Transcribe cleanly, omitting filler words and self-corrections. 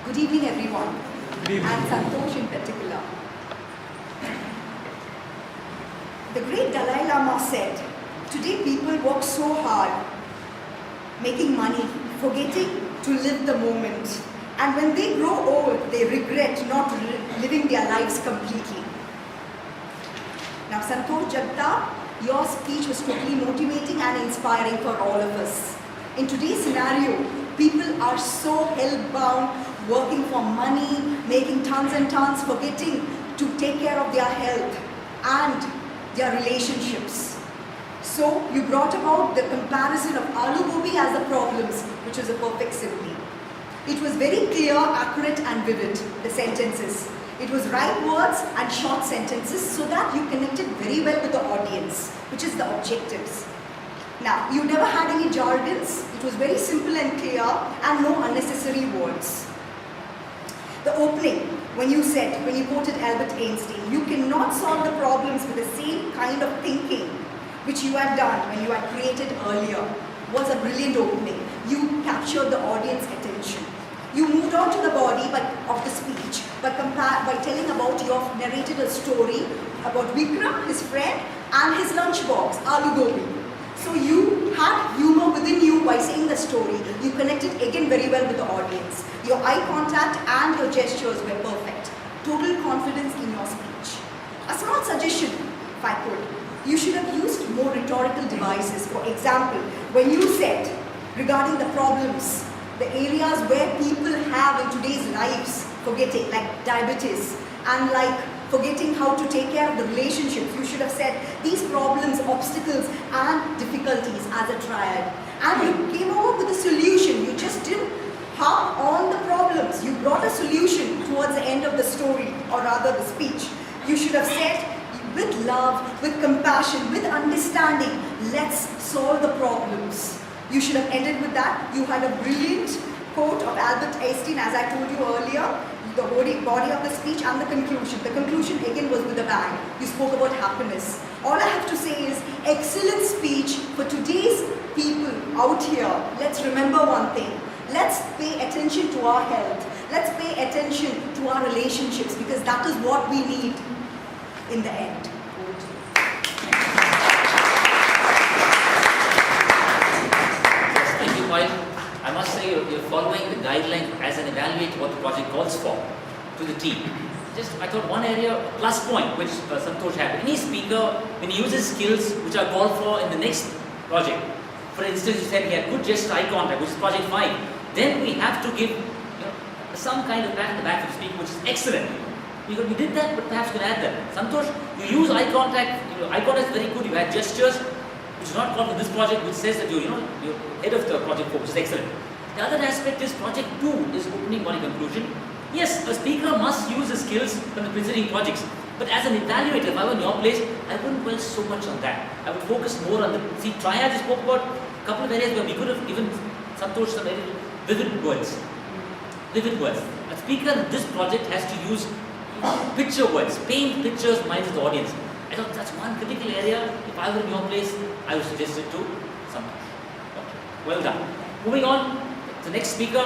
Good evening, everyone. Good evening. And Santosh in particular. The great Dalai Lama said, today people work so hard, making money, forgetting to live the moment. And when they grow old, they regret not living their lives completely. Now, Santosh, Jagtap, your speech was totally motivating and inspiring for all of us. In today's scenario, people are so hell-bound, working for money, making tons and tons, forgetting to take care of their health and their relationships. So you brought about the comparison of aloo gobi as the problems, which is a perfect simile. It was very clear, accurate and vivid, the sentences. It was right words and short sentences so that you connected very well with the audience, which is the objectives. Now, you never had any jargons. It was very simple and clear and no unnecessary words. The opening, when you quoted Albert Einstein, you cannot solve the problems with the same kind of thinking which you had done when you had created earlier, was a brilliant opening. You captured the audience attention. You moved on to the body of the speech by telling about, you have narrated a story about Vikram, his friend, and his lunchbox, aloo gobi. So you had humor within you by saying the story. You connected again very well with the audience. Your eye contact and your gestures were perfect. Total confidence in your speech. A small suggestion, if I could. You should have used more rhetorical devices. For example, when you said regarding the problems, the areas where people have in today's lives forgetting, like diabetes, and like forgetting how to take care of the relationships, you should have said these problems, obstacles and difficulties as a triad. And you came over with a solution. You just didn't harp on the problems. You brought a solution towards the end of the story, or rather the speech. You should have said, with love, with compassion, with understanding, let's solve the problems. You should have ended with that. You had a brilliant quote of Albert Einstein, as I told you earlier, the body of the speech and the conclusion. The conclusion again was with a bang. You spoke about happiness. All I have to say is, excellent speech for today's people out here. Let's remember one thing. Let's pay attention to our health. Let's pay attention to our relationships, because that is what we need in the end. Thank you, Payal. I must say you're following the guideline as an evaluate what the project calls for to the team. I thought one area, plus point, which Santosh had. Any speaker, when he uses skills which are called for in the next project, for instance, you said he had good gesture eye contact, which is project 5, then we have to give some kind of pat in the back for the speaker, which is excellent. We did that, but perhaps we can add that. Santosh, you use eye contact. Eye contact is very good. You had gestures, which is not called for this project, which says that you're head of the project, which is excellent. The other aspect is project 2 is opening body conclusion. Yes, a speaker must use the skills from the preceding projects. But as an evaluator, if I were in your place, I wouldn't dwell so much on that. I would focus more on the triad. You spoke about a couple of areas where we could have given Santosh some very vivid words. Vivid words. A speaker in this project has to use picture words, paint pictures, minds of the audience. I thought that's one critical area. If I were in your place, I would suggest it to Santosh. Okay. Well done. Moving on, the next speaker.